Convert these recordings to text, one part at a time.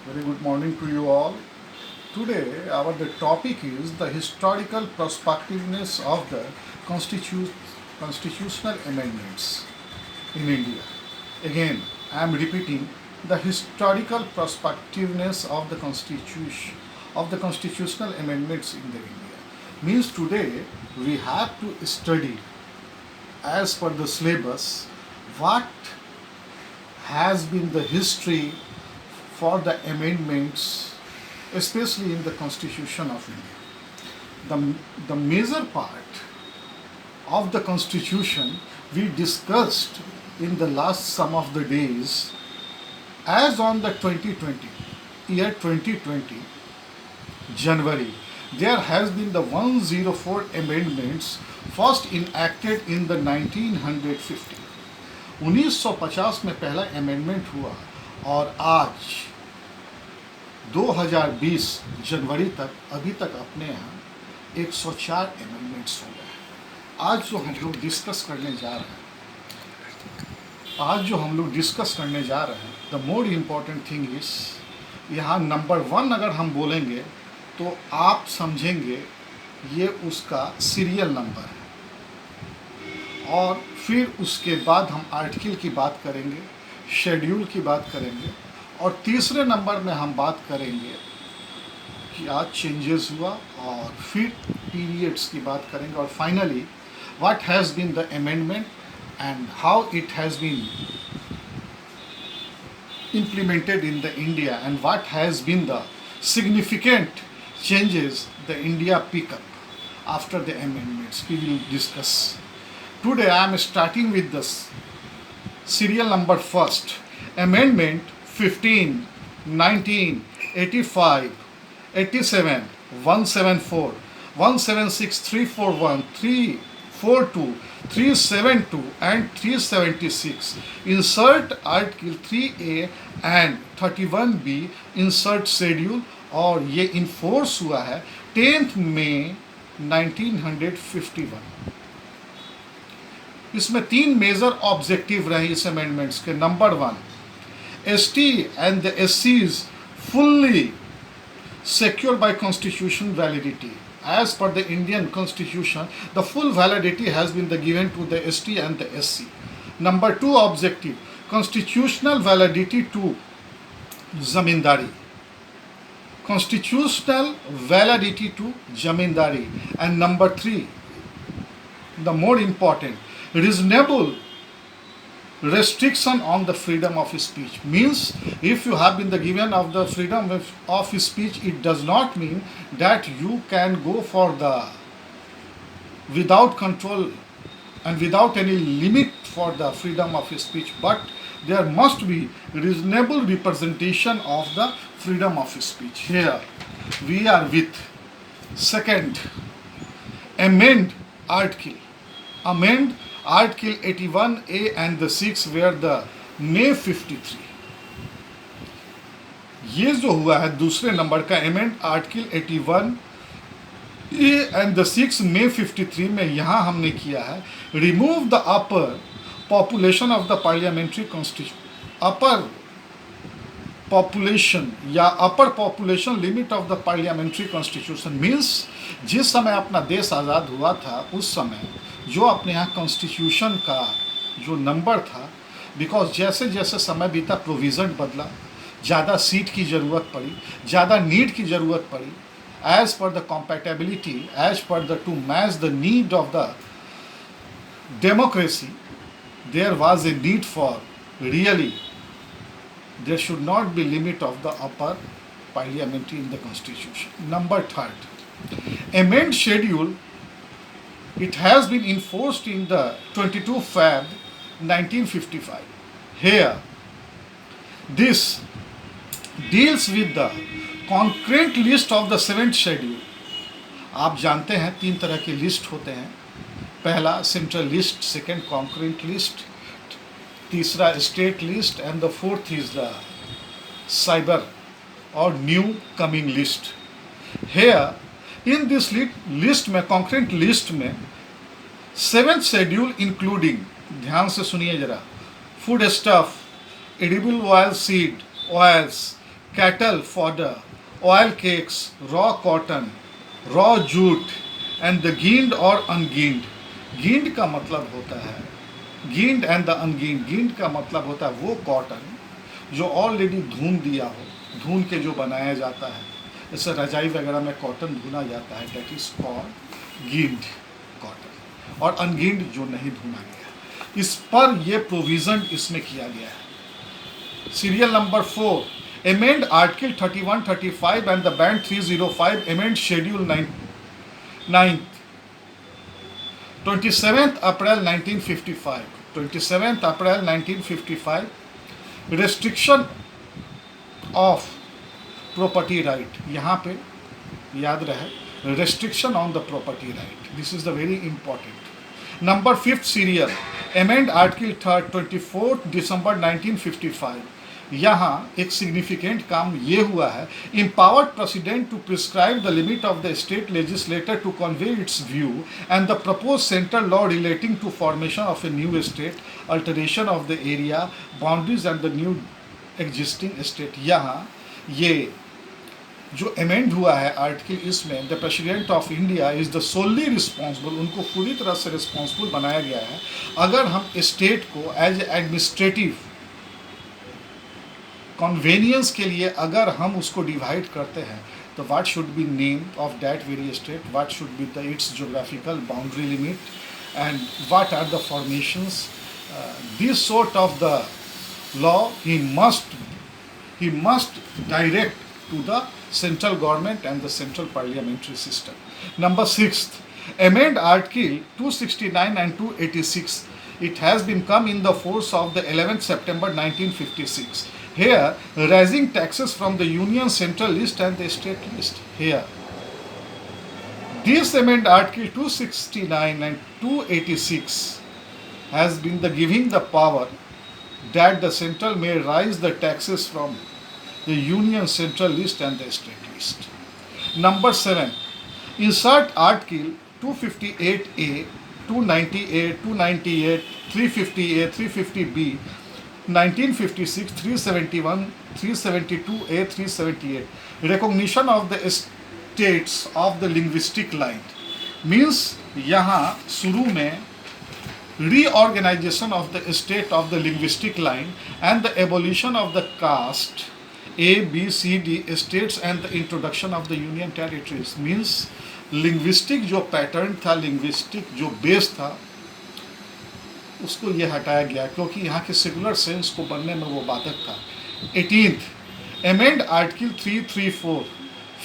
Very good morning to you all. Today, our the topic is the historical prospectiveness of the constitutional amendments in India. Again, I am repeating the historical prospectiveness of the constitutional amendments in the India. Means today we have to study as per the syllabus what has been the history for the amendments, especially in the Constitution of India. The major part of the Constitution we discussed in the last some of the days as on the 2020, year 2020, January, there has been the 104 amendments first enacted in the 1950. 1950 में पहला amendment हुआ और आज 2020 जनवरी तक अभी तक अपने यहाँ 104 अमेंडमेंट्स हो गए। आज जो हम लोग डिस्कस करने जा रहे हैं the more important thing is यहाँ नंबर 1 अगर हम बोलेंगे तो आप समझेंगे ये उसका सीरियल नंबर है, और फिर उसके बाद हम आर्टिकल की बात करेंगे, शेड्यूल की बात करेंगे, और तीसरे नंबर में हम बात करेंगे कि आज चेंजेस हुआ, और फिर पीरियड्स की बात करेंगे, और finally what has been the amendment and how it has been implemented in the India and what has been the significant changes the India pick up after the amendments we will discuss. Today I am starting with the serial number first, Amendment 15, 19, 85, 87, 174, 176, 341, 342, 372 and 376. Insert Article 3A and 31B, insert schedule, और ये enforce हुआ है 10th मई 1951। इसमें 3 major objective रहे इस amendments के। Number 1, ST and the SCs fully secured by constitutional validity. As per the Indian Constitution, the full validity has been given to the ST and the SC. Number 2 objective, constitutional validity to zamindari. Constitutional validity to zamindari. And number 3, the more important, reasonable restriction on the freedom of speech. Means if you have been given of the freedom of speech, it does not mean that you can go for the without control and without any limit for the freedom of speech, but there must be reasonable representation of the freedom of speech. Here we are with second, amend Article 81A and the 6 where the May 53। ये जो हुआ है दूसरे number का amend article 81A and the 6 May 53 में यहाँ हमने किया है remove the upper population of the parliamentary constitution, upper population या upper population limit of the parliamentary constitution. Means जिस समय अपना देश आज़ाद हुआ था उस समय जो अपने यहाँ कॉन्स्टिट्यूशन का जो नंबर था, बिकॉज जैसे जैसे समय बीता प्रोविज़न बदला, ज़्यादा सीट की ज़रूरत पड़ी, ज़्यादा नीड की ज़रूरत पड़ी, as per the compatibility, as per the to match the need of the democracy, there was a need for really there should not be limit of the upper parliamentary in the constitution. Number 3, amend schedule. It has been enforced in the 22 Feb 1955. Here this deals with the concurrent list of the 7th schedule. आप जानते हैं 3 तरह के list होते हैं। पहला central list, second concurrent list, तीसरा state list, and the fourth is the cyber और new coming list. Here in this list में, कॉन्करेंट लिस्ट में 7th शेड्यूल इंक्लूडिंग, ध्यान से सुनिए जरा, food stuff, edible oil seed, oils, cattle fodder, oil cakes, raw cotton, raw jute, and the gind or ungind. गिंड का मतलब होता है, गिंड एंड द अनगिंड. गिंड का मतलब होता है वो कॉटन जो ऑलरेडी धुन दिया हो, धुन के जो बनाया जाता है, जैसे रजाई वगैरह में कॉटन धुना जाता है, दैट इज कॉल्ड गिंड कॉटन. और अनगिंड जो नहीं धुना गया, इस पर ये प्रोविज़न इसमें किया गया है. Serial number 4, amend Article 31, 35 and the Band 305, amend Schedule 9th, 27th April 1955. 27th April 1955, restriction of property right. यहाँ पे याद रहे, restriction on the property right. This is the very important. Number 5th serial, amend Article 3rd, 24th December 1955. यहाँ एक significant काम ये हुआ है, empowered president to prescribe the limit of the state legislature to convey its view and the proposed central law relating to formation of a new state, alteration of the area boundaries and the new existing state. यहाँ ये जो amend हुआ है article, इसमें the president of India is the solely responsible, उनको पूरी तरह से रिस्पॉन्सिबल बनाया गया है. अगर हम स्टेट को एज एडमिनिस्ट्रेटिव कन्वेनियंस के लिए अगर हम उसको डिवाइड करते हैं, तो what should be name of that very state, what should be the its geographical boundary limit, and what are the formations. This sort of the law he must direct to the central government and the central parliamentary system. Number 6th, amend Article 269 and 286. It has been come in the force of the 11th September 1956. Here, raising taxes from the union central list and the state list. Here, this amend Article 269 and 286 has been the giving the power that the central may raise the taxes from the union central list and the state list. Number 7, insert Article 258A, 290A, 298, 350A, 350B, 1956, 371, 372A, 378. Recognition of the states of the linguistic line. Means यहाँ शुरू में reorganization of the state of the linguistic line and the abolition of the caste A, B, C, D states and the introduction of the union territories. Means linguistic जो pattern था, linguistic जो base था, उसको ये हटाया गया क्योंकि यहाँ के सिकुलर सेंस को बनने में वो बाधक था. 18th, amend Article 334,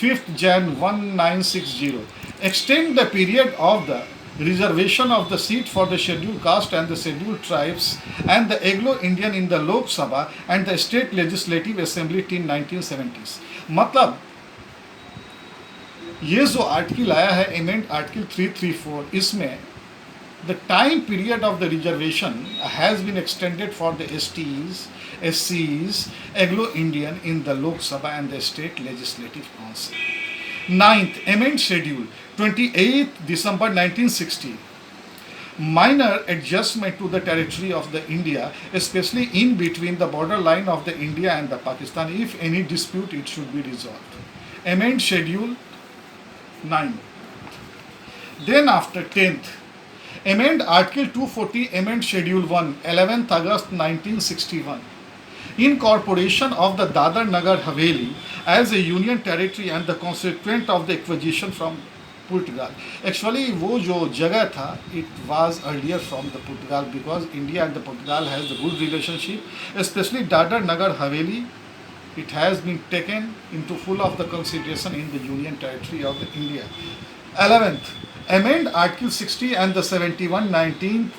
5th Jan 1960, extend the period of the reservation of the seat for the scheduled caste and the scheduled tribes and the Anglo-Indian in the Lok Sabha and the state legislative assembly till 1970s. मतलब ये जो article आया है amend article 334, इसमें the time period of the reservation has been extended for the STs, SCs, Anglo-Indian in the Lok Sabha and the state legislative council. 9th, amend schedule 28th December 1960. Minor adjustment to the territory of the India, especially in between the border line of the India and the Pakistan. If any dispute, it should be resolved. Amend schedule 9. Then after 10th, amend Article 240, amend schedule 1, 11th August 1961. Incorporation of the Dadar Nagar Haveli as a union territory and the consequent of the acquisition from Portugal. Actually वो जो जगह था, it was earlier from the Portugal because India and the Portugal has the good relationship, especially Dadar Nagar Haveli. It has been taken into full of the consideration in the union territory of the India. 11th, amend Article 60 and the 71, 19th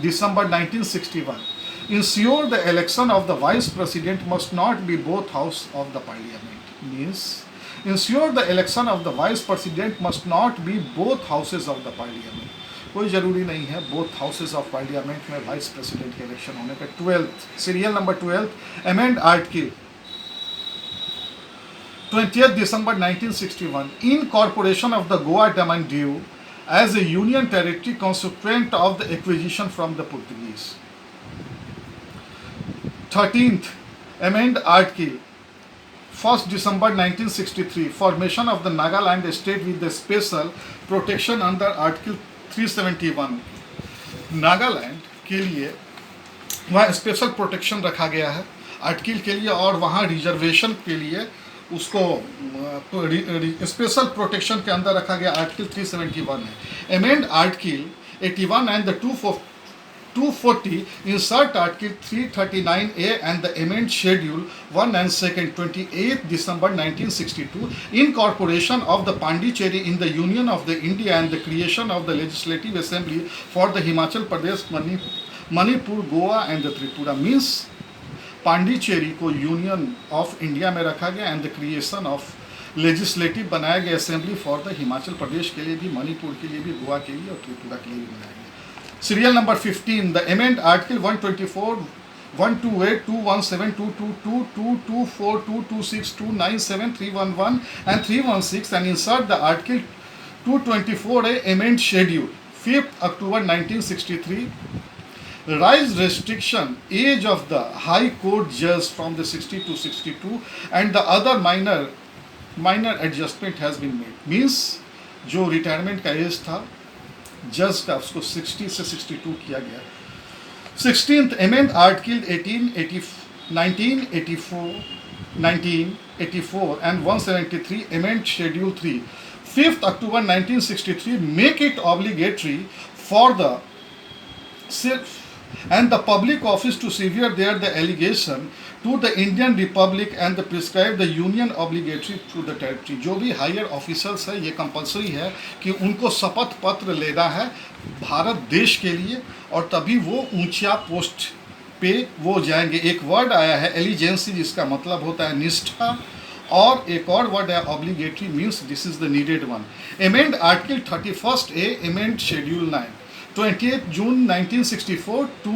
December 1961. Ensure the election of the vice president must not be both house of the parliament. Means ensure the election of the vice president must not be both houses of the parliament. कोई ज़रूरी नहीं है both houses of parliament में vice president के election होने का. 12th, serial number 12, amend article 20th December 1961, incorporation of the Goa Daman Diu as a union territory consequent of the acquisition from the Portuguese. 13th, amend article 1st December 1963, formation of the Nagaland state with the special protection under Article 371. Nagaland के लिए वहाँ special protection रखा गया है article के लिए, और वहाँ रिजर्वेशन के लिए उसको स्पेशल प्रोटेक्शन के अंदर रखा गया आर्टिकल 371 है. Amend article 81 and the 240 insert Article 339A and the amend Schedule 1 and 2nd 28th December 1962, incorporation of the Pondicherry in the Union of the India and the creation of the Legislative Assembly for the Himachal Pradesh, Manipur, Goa and the Tripura. Means Pondicherry को union of India में रखा गया and the creation of legislative बनाया गया assembly for the Himachal Pradesh के लिए भी, मणिपुर के लिए भी, गोवा के लिए और त्रिपुरा के लिए भी बनाया गया. Serial number 15, the amend article 124, 128, 217, 222, 224, 226, 297, 311 and 316 and insert the article 224A amend schedule 5th October 1963. Rise restriction age of the High Court judge from the 60 to 62 and the other minor adjustment has been made. Means जो retirement का as था जज का उसको 60 से 62 किया गया. 16th amend article 1984 and 173 amend schedule 3. 5th October 1963 make it obligatory for the self and the public office to sever there the allegation to the Indian Republic and the prescribe the union obligatory to the territory. जो भी higher officers है ये compulsory है कि उनको शपथ पत्र लेना है भारत देश के लिए और तभी वो ऊंचा पोस्ट पे वो जाएंगे. एक वर्ड आया है एलिजेंसी जिसका मतलब होता है निष्ठा, और एक और वर्ड है obligatory means this is the needed one. Amend article 31A amend schedule 9 28th June 1964 to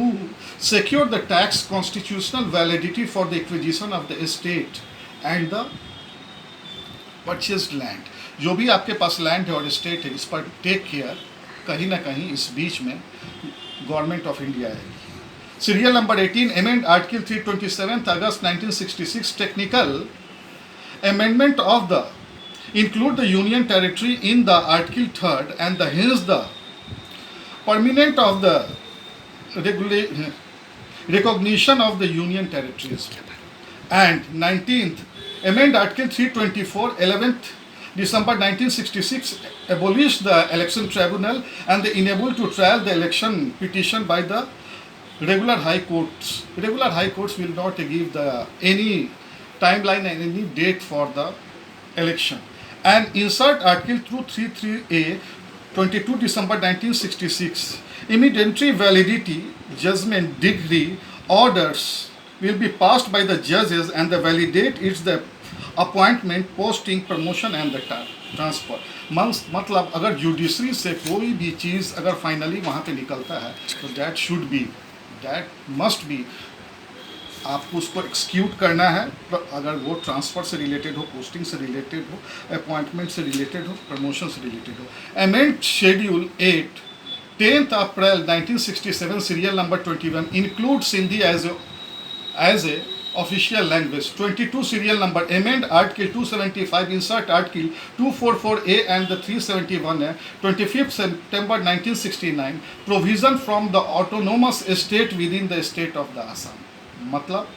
secure the tax constitutional validity for the acquisition of the estate and the purchased land. जो भी आपके पास land है और state है इस पर take care, कहीं ना कहीं इस बीच में गवर्नमेंट ऑफ इंडिया आएगी. Serial number 18 amend article 327 August 1966 technical amendment of the include the union territory in the article 3rd and the hence the permanent of the recognition of the union territories. And 19th amend article 324 11th December 1966 abolished the election tribunal and they enable to trial the election petition by the regular high courts. Regular high courts will not give the any timeline and any date for the election. And insert article 233A 22 December 1966 immediate validity judgment degree orders will be passed by the judges and the validate is the appointment posting promotion and the transfer. मतलब अगर judiciary से कोई भी चीज़ अगर finally वहाँ पे निकलता है तो दैट मस्ट बी आपको उसको एक्सिक्यूट करना है. अगर वो ट्रांसफ़र से रिलेटेड हो, पोस्टिंग से रिलेटेड हो, अपॉइंटमेंट से रिलेटेड हो, प्रमोशन से रिलेटेड हो. Amend schedule 8 10th April 1967 serial number 21 include Sindhi as a official language. 22 serial number amend article 275 insert article 244A and the 371 है. 25 September 1969 provision from the autonomous state within the state of the Assam. मतलब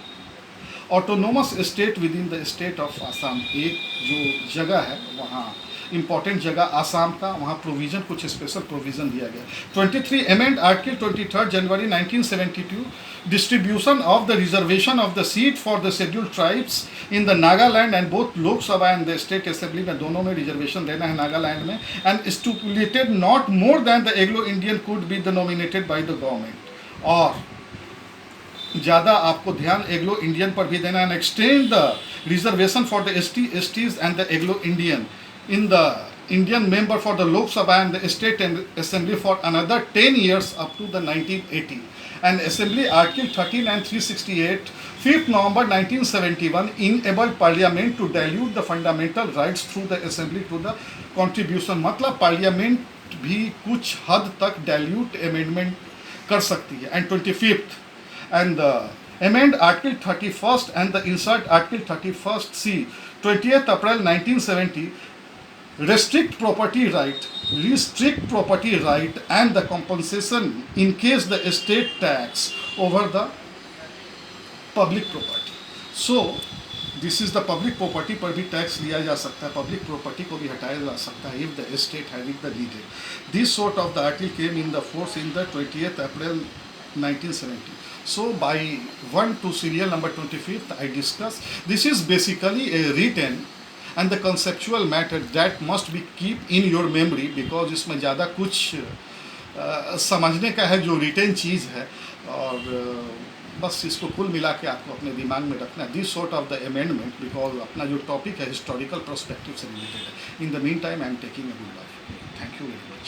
autonomous state within the state of Assam एक जो जगह है वहाँ important जगह आसाम का, वहाँ प्रोविज़न कुछ स्पेशल प्रोविज़न दिया गया. 23 amend article 23 January 1972 distribution of the reservation of the seat for the scheduled tribes in the Nagaland and both Lok Sabha and the state assembly में दोनों में रिजर्वेशन देना है नागालैंड में. And stipulated not more than the Anglo Indian could be the nominated by the government. और ज़्यादा आपको ध्यान एग्लो इंडियन पर भी देना है. Extend the reservation for the STs and the Anglo Indian in the Indian member for the Lok Sabha and the State Assembly for another 10 years up to the 1980. And Assembly Article 13 and 368 5th November 1971 enabled Parliament to dilute the fundamental rights through the Assembly to the contribution. मतलब Parliament भी कुछ हद तक dilute amendment कर सकती है. And 25th and the amend Article 31st and the insert Article 31st C, 20th April 1970, restrict property right and the compensation in case the estate tax over the public property. So this is the public property पर भी tax लिया जा सकता है, public property को भी हटाया जा सकता है if the state having the needed. This sort of the article came in the force in the 20th April 1970. So by 1 to serial number 25th I discuss. This is basically a written and the conceptual matter that must be keep in your memory because इसमें ज़्यादा कुछ समझने का है जो retain चीज़ है और बस इसको कुल मिला के आपको अपने दिमाग में रखना है. This sort of the amendment because अपना जो टॉपिक है हिस्टोरिकल पर्सपेक्टिव से रिलेटेड है. In the mean time I am taking a good bye. Thank you very much.